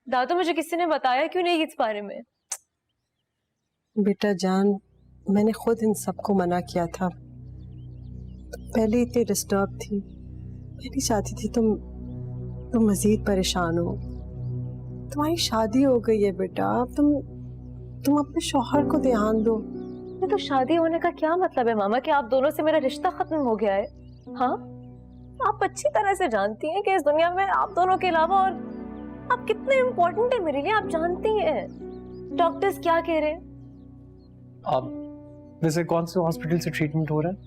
दादू मुझे किसी ने बताया क्यों नहीं इस बारे में? बेटा जान, मैंने खुद इन सबको मना किया था। पहले इतनी डिस्टर्ब थी, मैं नहीं चाहती थी तुम मजीद परेशान हो। तुम्हारी शादी हो गई है बेटा, तुम अपने शौहर को ध्यान दो। ये तो शादी होने का क्या मतलब है मामा कि आप दोनों से मेरा रिश्ता खत्म हो गया है? हाँ, आप अच्छी तरह से जानती हैं कि इस दुनिया में आप दोनों के अलावा और आप कितने इम्पोर्टेंट है मेरे लिए, आप जानती हैं। डॉक्टर्स क्या कह रहे हैं? आप वैसे कौन से हॉस्पिटल से ट्रीटमेंट हो रहा है?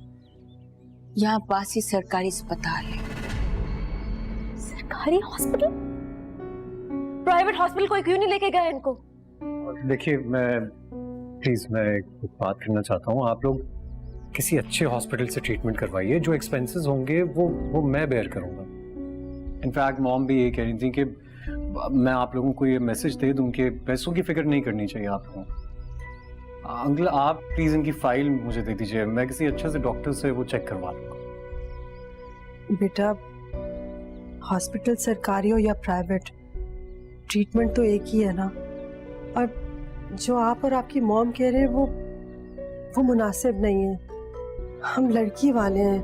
यहाँ पास ही सरकारी अस्पताल है। सरकारी हॉस्पिटल? प्राइवेट हॉस्पिटल कोई क्यों नहीं लेके गया इनको? देखिए मैं एक बात करना चाहता हूँ। आप लोग किसी अच्छे हॉस्पिटल से ट्रीटमेंट करवाइए। जो एक्सपेंसेस होंगे वो मैं बेयर करूंगा। इनफैक्ट मॉम भी ये कह रही थी कि मैं आप लोगों को ये मैसेज दे दूं कि पैसों की फिक्र नहीं करनी चाहिए आप लोगों को। अंकल आप प्लीज इनकी फाइल मुझे दे दीजिए, मैं किसी अच्छे से डॉक्टर से वो चेक करवा लूंगा। बेटा हॉस्पिटल सरकारी हो या प्राइवेट, ट्रीटमेंट तो एक ही है ना। और जो आप और आपकी मॉम कह रहे हैं वो मुनासिब नहीं है। हम लड़की वाले हैं,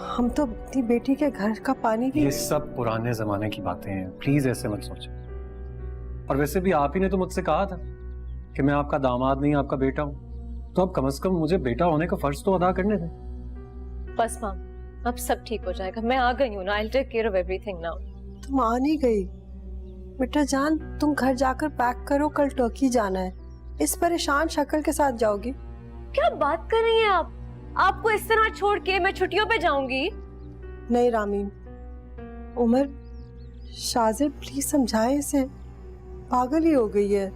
हम तो अपनी बेटी के घर का पानी भी। ये सब पुराने जमाने की बातें हैं, प्लीज ऐसे मत सोचें। और वैसे भी आप ही ने तो मुझसे कहा था कि मैं आपका दामाद नहीं आपका बेटा हूं, तो अब कम से कम मुझे बेटा होने का फर्ज तो अदा करने दें। बस माम, अब सब ठीक हो जाएगा। मैं आ गई हूँ ना, I'll take care of everything now। तुम आ नहीं गई बेटा जान, तुम घर जाकर पैक करो, कल टर्की जाना है। इस परेशान शक्ल के साथ जाओगी? क्या बात कर रही हैं आप? आपको इस तरह छोड़ के मैं छुट्टियों पे जाऊंगी? नहीं रामीन, उमर शाजिर प्लीज समझाए इसे, पागल ही हो गई है।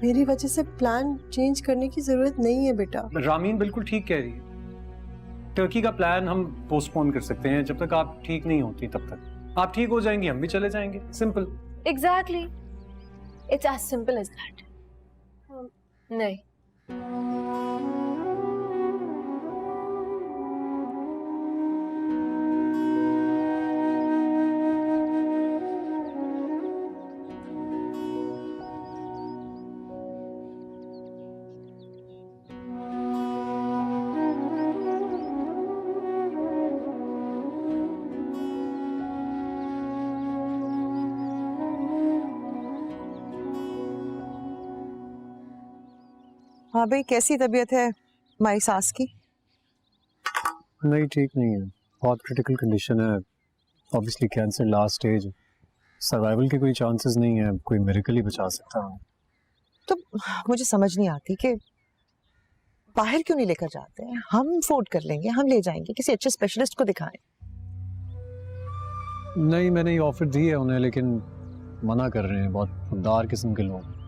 मेरी वजह से प्लान चेंज करने की जरूरत नहीं है बेटा। रामीन बिल्कुल ठीक कह रही है। टर्की का प्लान हम पोस्टपोन कर सकते हैं जब तक आप ठीक नहीं होती। तब तक आप ठीक हो जाएंगी, हम भी चले जाएंगे। Simple. Exactly. It's as simple as that. नहीं। हाँ भाई, कैसी तबीयत है हमारी सास की? नहीं, ठीक नहीं है, बहुत क्रिटिकल कंडीशन है। Obviously cancer last stage, survival के कोई चांसेस नहीं है, कोई मिरेकल ही बचा सकता है। तो मुझे समझ नहीं आती कि बाहर क्यों नहीं लेकर जाते हैं। हम अफोर्ड कर लेंगे, हम ले जाएंगे, किसी अच्छे स्पेशलिस्ट को दिखाएं। नहीं, मैंने ये ऑफर दी है उन्हें, लेकिन मना कर रहे हैं। बहुत खुददार किस्म के लोग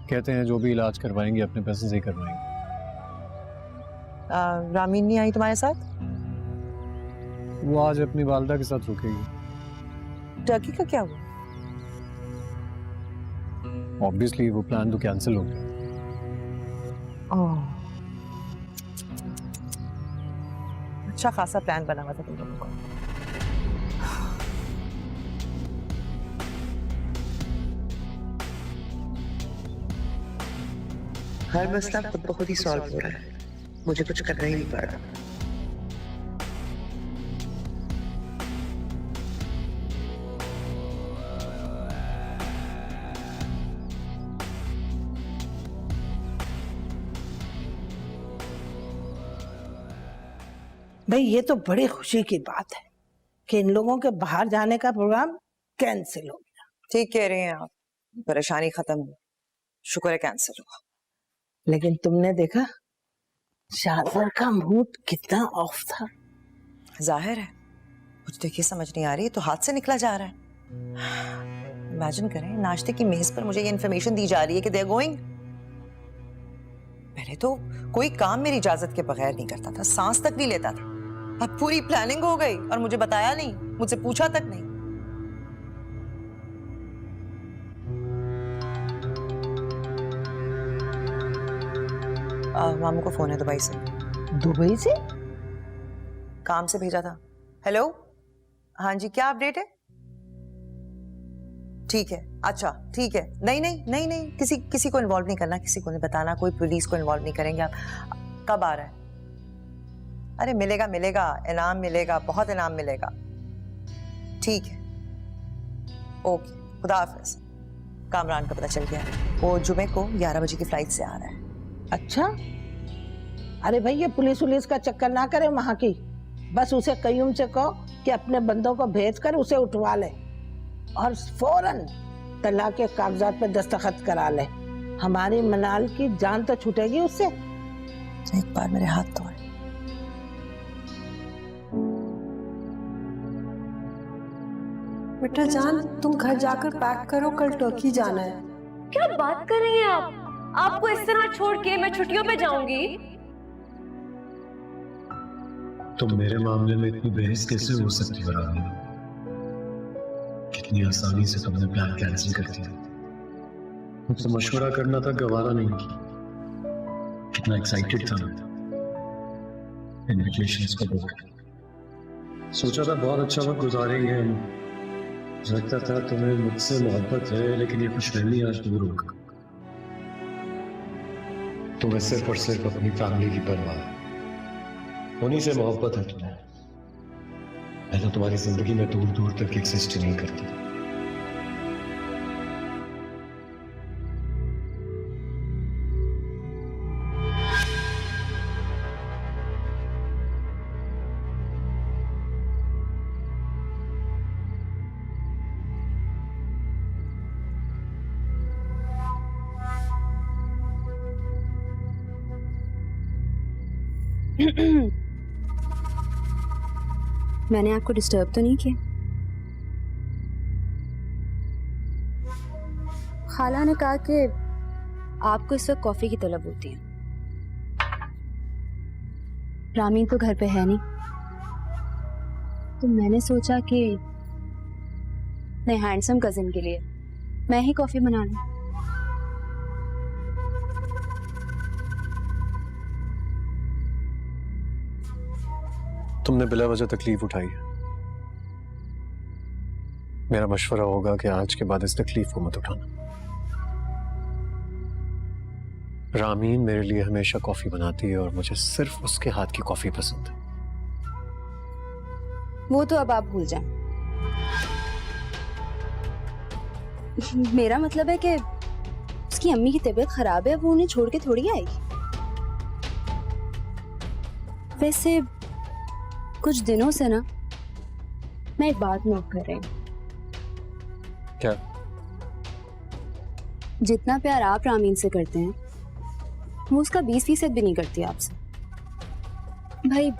कहते हैं जो भी इलाज करवाएंगे अपने पैसे से ही करवाएंगे। रामीन नहीं आई तुम्हारे साथ? वो आज अपनी वालदा के साथ रुकेगी। टर्की का क्या हुआ? ऑब्वियसली वो प्लान तो कैंसिल हो गया। अच्छा खासा प्लान बना हुआ था तुम लोगों को। हर मसला खुद ब खुद ही सॉल्व हो रहा है, मुझे कुछ करना ही नहीं पड़ रहा। भाई ये तो बड़ी खुशी की बात है कि इन लोगों के बाहर जाने का प्रोग्राम कैंसिल हो गया। ठीक कह रहे हैं आप, परेशानी खत्म हुई, शुक्र है कैंसिल हुआ। लेकिन तुमने देखा शाहजहां का मूड कितना ऑफ था। जाहिर है, मुझे तो ये समझ नहीं आ रही, तो हाथ से निकला जा रहा है। इमेजिन करें, नाश्ते की मेज पर मुझे ये इन्फॉर्मेशन दी जा रही है कि दे आर गोइंग। पहले तो कोई काम मेरी इजाजत के बगैर नहीं करता था, सांस तक नहीं लेता था। अब पूरी प्लानिंग हो गई और मुझे बताया नहीं, मुझसे पूछा तक नहीं। मामू को फोन है दुबई से। दुबई से? काम से भेजा था। हेलो, हाँ जी, क्या अपडेट है? ठीक है, अच्छा ठीक है। नहीं नहीं नहीं नहीं, किसी को इन्वॉल्व नहीं करना, किसी को नहीं बताना, कोई पुलिस को इन्वॉल्व नहीं करेंगे आप। कब आ रहा है? अरे मिलेगा मिलेगा, इनाम मिलेगा, बहुत इनाम मिलेगा। ठीक है, ओके, खुदा हाफिज। कामरान का पता चल गया, वो जुमे को 11 बजे की फ्लाइट से आ रहा है। अच्छा, अरे भाई ये पुलिस उलिस का चक्कर ना करे वहां की, बस उसे कयूम से कहो कि अपने बंदों को भेजकर उसे उठवा ले और फौरन तलाक के कागजात पे दस्तखत करा ले। हमारी मनाल की जान तो छूटेगी उससे। एक बार मेरे हाथ तोड़। बेटा जान, तुम घर जाकर पैक करो, कल टर्की जाना है। क्या बात कर रही हैं आप? आपको इस तरह छोड़ के मैं छुट्टियों पे जाऊंगी? तो मेरे मामले में इतनी बहस कैसे हो सकती है? कितनी आसानी से तुमने प्लान कैंसिल कर दिया। मुझसे मशवरा करना था, गवारा नहीं किया। कितना एक्साइटेड था मैं इन्विटेशंस को लेकर। सोचा था बहुत अच्छा वक्त गुजारेंगे हम। लगता था तुम्हें मुझसे मोहब्बत है, लेकिन ये खुशफहमी आज दूर हो गई। तुम्हें सिर्फ और सिर्फ अपनी फैमिली की परवाह है, उन्हीं से मोहब्बत है तुम्हें। मैं तो तुम्हारी जिंदगी में दूर दूर तक एग्जिस्ट नहीं करती। मैंने आपको डिस्टर्ब तो नहीं किया? खाला ने कहा कि आपको इस वक्त कॉफी की तलब होती है। रामीन तो घर पे है नहीं, तो मैंने सोचा कि अपने हैंडसम कजिन के लिए मैं ही कॉफी बना लूं। तुमने बिला वजह तकलीफ उठाई है। मेरा मशवरा होगा कि आज के बाद इस तकलीफ को मत उठाना। रामीन मेरे लिए हमेशा कॉफी बनाती है और मुझे सिर्फ उसके हाथ की कॉफी पसंद है। वो तो अब आप भूल जाएं। मेरा मतलब है कि उसकी अम्मी की तबीयत खराब है, वो उन्हें छोड़ के थोड़ी आएगी। वैसे कुछ दिनों से ना मैं एक बात नोट कर रही हूँ। क्या? जितना प्यार आप रामीन से करते हैं, वो उसका 20% भी नहीं करती आपसे। भाई